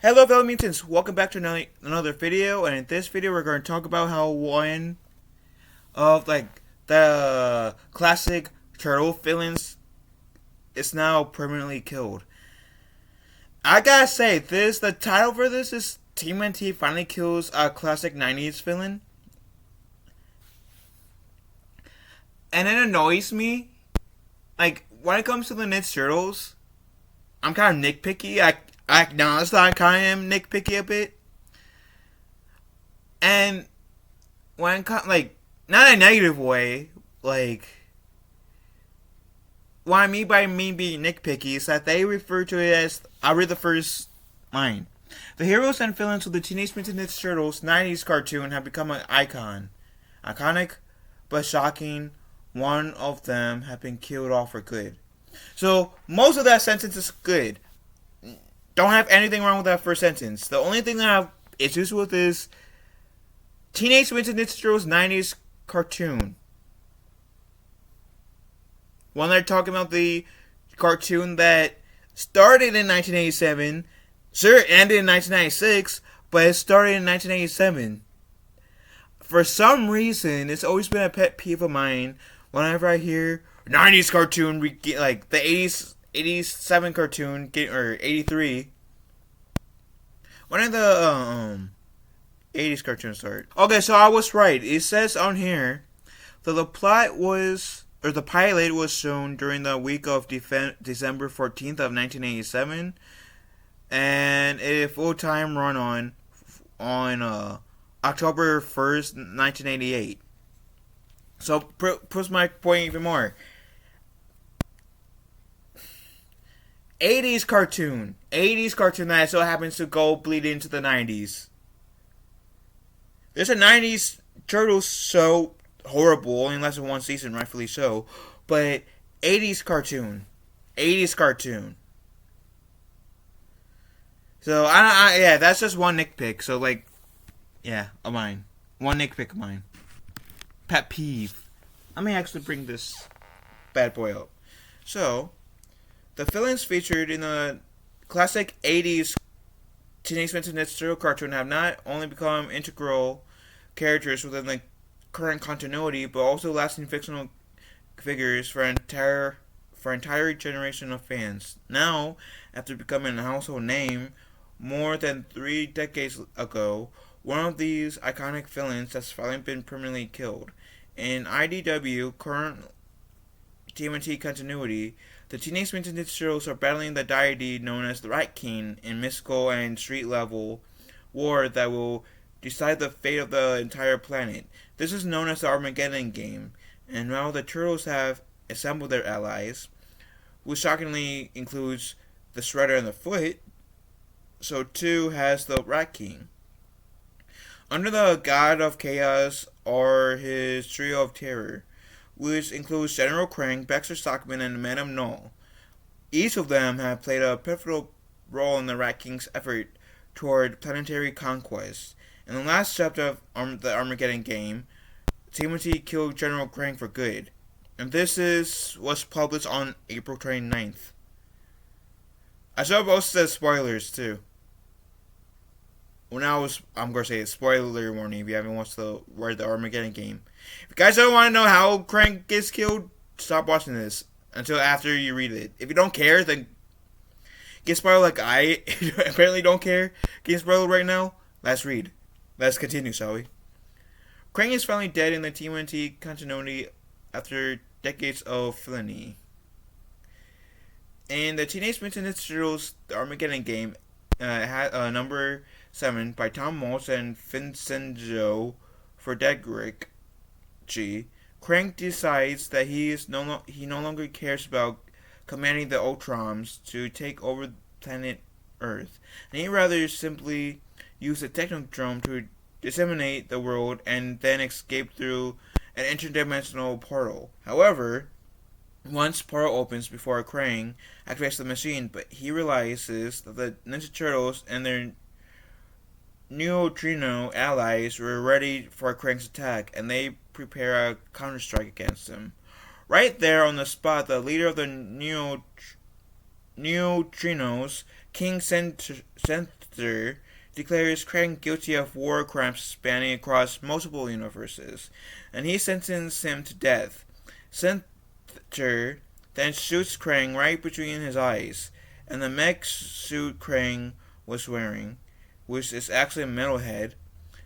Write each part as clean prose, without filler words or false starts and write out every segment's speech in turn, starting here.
Hello fellow mutants, welcome back to another video, and in this video we're going to talk about how one of the classic turtle villains is now permanently killed. I gotta say, the title for this is TMNT finally kills a classic 90s villain. And it annoys me, when it comes to the Ninja Turtles, I'm kind of nitpicky. I acknowledge that I kind of am nitpicky a bit. And when not in a negative way, what I mean by me being nitpicky is that they refer to it as, I'll read the first line. The heroes and villains of the Teenage Mutant Ninja Turtles 90s cartoon have become an icon. Iconic, but shocking, one of them have been killed off for good. So, most of that sentence is good. Don't have anything wrong with that first sentence. The only thing that I have issues with is Teenage Mutant Ninja Turtles 90s cartoon. When they're talking about the cartoon that started in 1987, sure, ended in 1996, but it started in 1987. For some reason, it's always been a pet peeve of mine whenever I hear 90s cartoon, like the 87 cartoon, or 83. When did the 80s cartoon start? Okay, so I was right. It says on here that the pilot was shown during the week of December 14th of 1987, and a full-time run on October 1st, 1988. So, push my point even more. 80s cartoon that so happens to go bleed into the 90s. There's a 90s Turtles show, horrible, only less than one season, rightfully so, but 80s cartoon. So, yeah, that's just one nitpick, so of mine. One nitpick of mine. Pet peeve. Let me actually bring this bad boy up. So, the villains featured in the classic 80s Teenage Mutant Ninja Turtle cartoon have not only become integral characters within the current continuity, but also lasting fictional figures for an entire generation of fans. Now, after becoming a household name more than 3 decades ago, one of these iconic villains has finally been permanently killed. In IDW current TMNT continuity, the Teenage Mutant Ninja Turtles are battling the deity known as the Rat King in mystical and street-level war that will decide the fate of the entire planet. This is known as the Armageddon game, and while the Turtles have assembled their allies, which shockingly includes the Shredder and the Foot, so too has the Rat King. Under the God of Chaos are his trio of terror, which includes General Krang, Baxter Stockman, and Madame Null. Each of them have played a pivotal role in the Rat King's effort toward planetary conquest. In the last chapter of the Armageddon game, TMNT killed General Krang for good, and was published on April 29th. I should have also said spoilers too. I'm gonna say it, spoiler warning if you haven't watched the Armageddon game. If you guys don't want to know how Krang gets killed, stop watching this until after you read it. If you don't care, then get spoiled like I apparently don't care. Get spoiled right now. Let's read. Let's continue, shall we? Krang is finally dead in the TMNT continuity after decades of villainy. In the Teenage Mutant Ninja Turtles the Armageddon game, had number 7 by Tom Walsh and Vincenzo Frederick G. Krang decides that he no longer cares about commanding the Ultrons to take over planet Earth, and he rather simply use the Technodrome to disseminate the world and then escape through an interdimensional portal. However, once portal opens before Krang activates the machine, but he realizes that the Ninja Turtles and their neutrino allies were ready for Krang's attack, and they prepare a counter-strike against him. Right there on the spot, the leader of the neutrinos, King Center declares Krang guilty of war crimes spanning across multiple universes, and he sentences him to death. Center then shoots Krang right between his eyes, and the mech suit Krang was wearing, which is actually a metal head,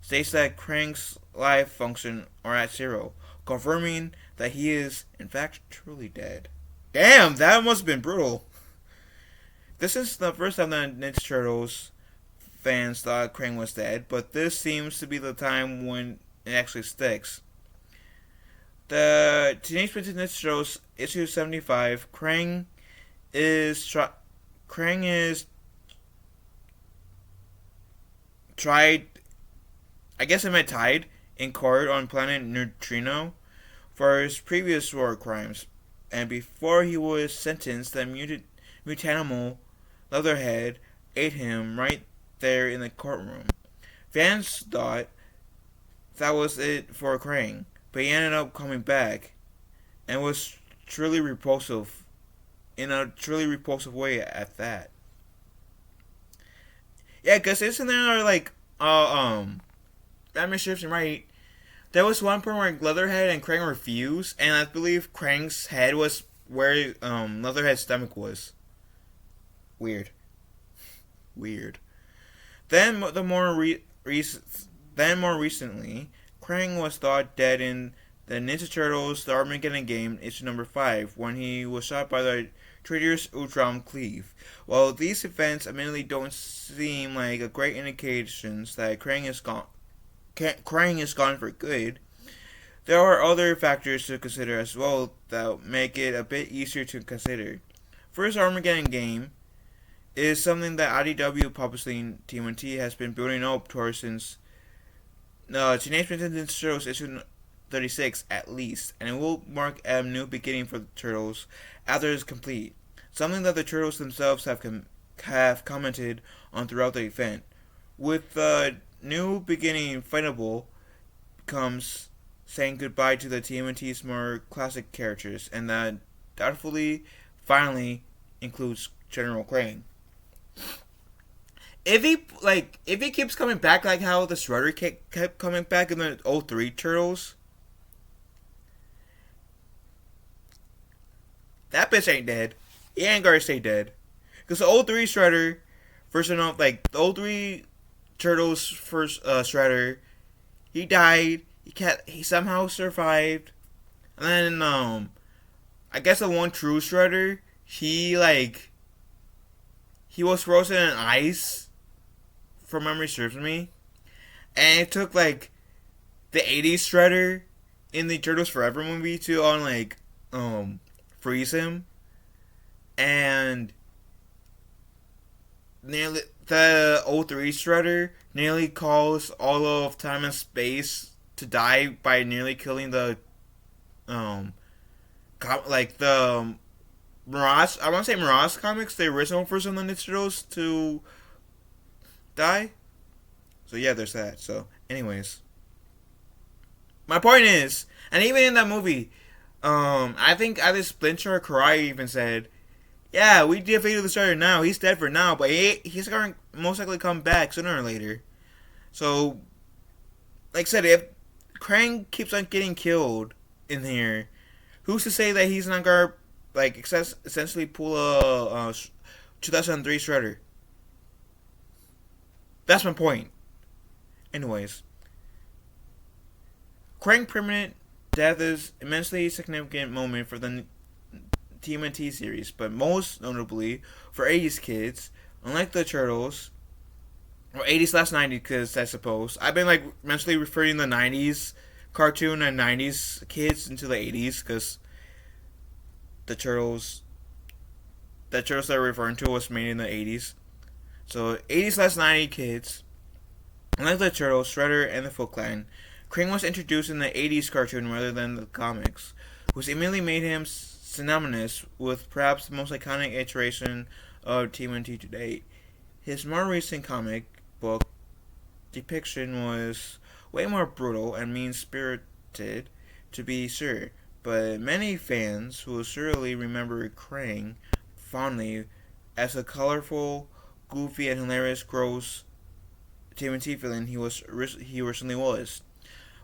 states that Krang's life function are at zero, confirming that he is, in fact, truly dead. Damn, that must have been brutal. This is the first time that Ninja Turtles fans thought Krang was dead, but this seems to be the time when it actually sticks. The Teenage Mutant Ninja Turtles issue 75, Krang is tried. I guess I meant tied in court on planet Neutrino for his previous war crimes, and before he was sentenced, the mutanimal Leatherhead ate him right there in the courtroom. Fans thought that was it for Krang, but he ended up coming back, and was truly repulsive, in a truly repulsive way at that. Yeah, cause isn't there like Batman Shifts right? There was one point where Leatherhead and Krang refused, and I believe Krang's head was where Leatherhead's stomach was. Weird. Then more recently, Krang was thought dead in the Ninja Turtles: The Armageddon Game, issue number 5, when he was shot by the traitorous Ultron Cleave. While these events admittedly don't seem like a great indications that Krang is gone for good, there are other factors to consider as well that make it a bit easier to consider. First, Armageddon Game is something that IDW publishing TMNT has been building up towards since Teenage Mutant Ninja Turtles issue 36 at least, and it will mark a new beginning for the Turtles after it is complete. Something that the Turtles themselves have commented on throughout the event. With the new beginning fightable becomes saying goodbye to the TMNT's more classic characters, and that doubtfully finally includes General Krang. If he keeps coming back like how the Shredder kept coming back in the 03 Turtles, that bitch ain't dead. He ain't gonna stay dead. Because the 03 Shredder, version of the 03 Turtles first Shredder, he died. He somehow survived. And then I guess the one true Shredder, he was frozen in ice, from memory serves me. And it took the 80s Shredder in the Turtles Forever movie to freeze him. And nearly the 03 Shredder nearly caused all of time and space to die by nearly killing the Mirage. I want to say Mirage Comics, the original version of the Ninja Turtles, to die. So yeah, there's that. So, anyways, my point is, and even in that movie, I think either Splinter or Karai even said, "Yeah, we defeated the Shredder now. He's dead for now, but he's going to most likely come back sooner or later." So, like I said, if Krang keeps on getting killed in here, who's to say that he's not going to essentially pull a 2003 Shredder? That's my point. Anyways, Krang permanent death is immensely significant moment for the TMNT series, but most notably for 80s kids. Unlike the Turtles, or 80s/90s kids, I suppose. I've been mentally referring the 90s cartoon and 90s kids into the 80s because the Turtles that I'm referring to was made in the 80s. So 80s/90s kids. Unlike the Turtles, Shredder, and the Foot Clan, Krang was introduced in the 80s cartoon rather than the comics, which immediately made him synonymous with perhaps the most iconic iteration of TMNT to date. His more recent comic book depiction was way more brutal and mean-spirited, to be sure, but many fans will surely remember Krang fondly as a colorful, goofy, and hilarious, gross TMNT villain he recently was.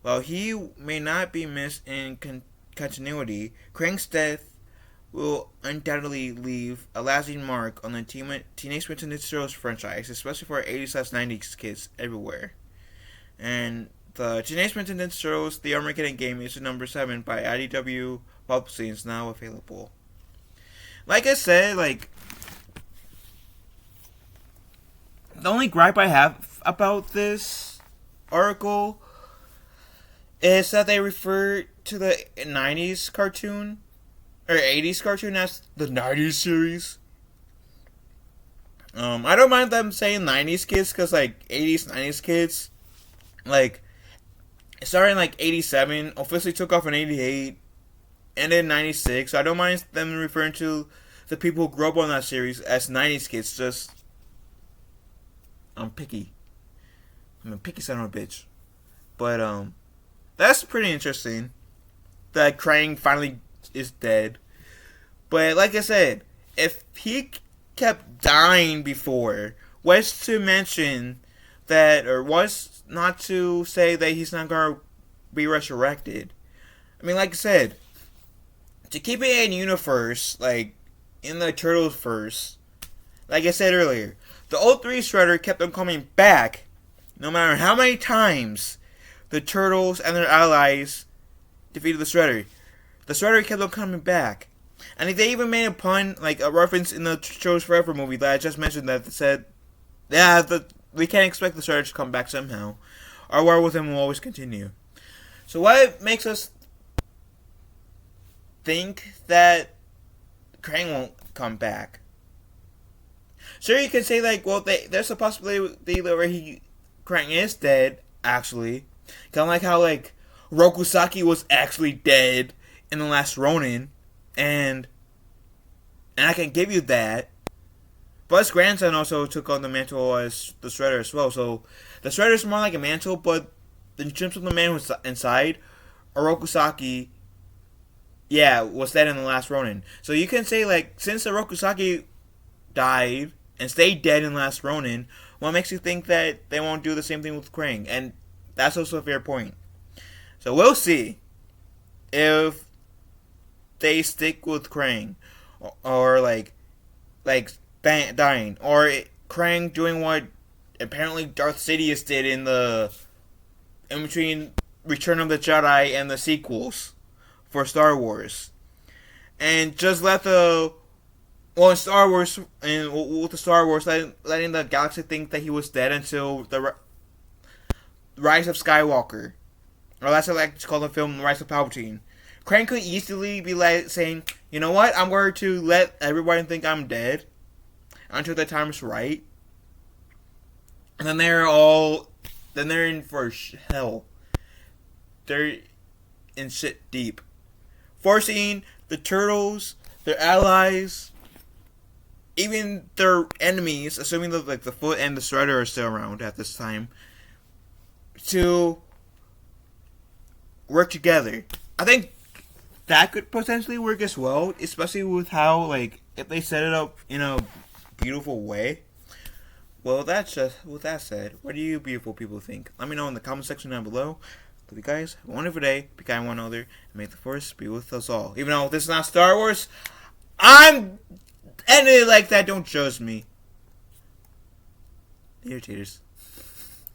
While he may not be missed in continuity, Krang's death will undoubtedly leave a lasting mark on the Teenage Mutant Ninja Turtles franchise, especially for 80s/90s kids everywhere. And the Teenage Mutant Ninja Turtles The Armageddon Game is number 7 by IDW Publishing is now available. Like I said, the only gripe I have about this article is that they refer to the 90s cartoon or 80s cartoon as the 90s series. I don't mind them saying 90s kids because 80s 90s kids starting 87, officially took off in 88, ended in 96. So I don't mind them referring to the people who grew up on that series as 90s kids. Just I'm picky. I'm a picky son of a bitch. But that's pretty interesting that Krang finally is dead. But like I said, if he kept dying before, was to mention that, or was not to say that he's not going to be resurrected. I mean, like I said, to keep it in universe, in the Turtles verse, like I said earlier, the old 3 Shredder kept on coming back, no matter how many times the Turtles and their allies defeated the Shredder. The Shredder kept on coming back. And they even made a pun, a reference in the Turtles Forever movie that I just mentioned that said, yeah, we can't expect the Shredder to come back somehow. Our war with him will always continue. So what makes us think that Krang won't come back? Sure, you can say there's a possibility where Krang is dead, actually. Kind of like how Rokusaki was actually dead in The Last Ronin, and I can give you that. But his grandson also took on the mantle as the Shredder as well. So the Shredder is more like a mantle, but in terms of the man who's inside, Orokusaki, was dead in The Last Ronin. So you can say since Orokusaki died and stayed dead in Last Ronin, what makes you think that they won't do the same thing with Krang? And that's also a fair point. So we'll see if they stick with Krang, or dying, or Krang doing what apparently Darth Sidious did in between Return of the Jedi and the sequels for Star Wars, and just let in Star Wars, and with the Star Wars, letting the galaxy think that he was dead until the Rise of Skywalker, or that's what I like to call the film Rise of Palpatine. Krang could easily be saying, you know what, I'm going to let everybody think I'm dead until the time's right. And then they're in for hell. They're in shit deep. Forcing the Turtles, their allies, even their enemies, assuming that the Foot and the Shredder are still around at this time, to work together. I think that could potentially work as well, especially with how, if they set it up in a beautiful way. Well, that's just, with that said, what do you beautiful people think? Let me know in the comment section down below. Love you guys. Have a wonderful day. Be kind to one another. And may the Force be with us all. Even though this is not Star Wars, I'm ending it like that. Don't judge me. Irritators.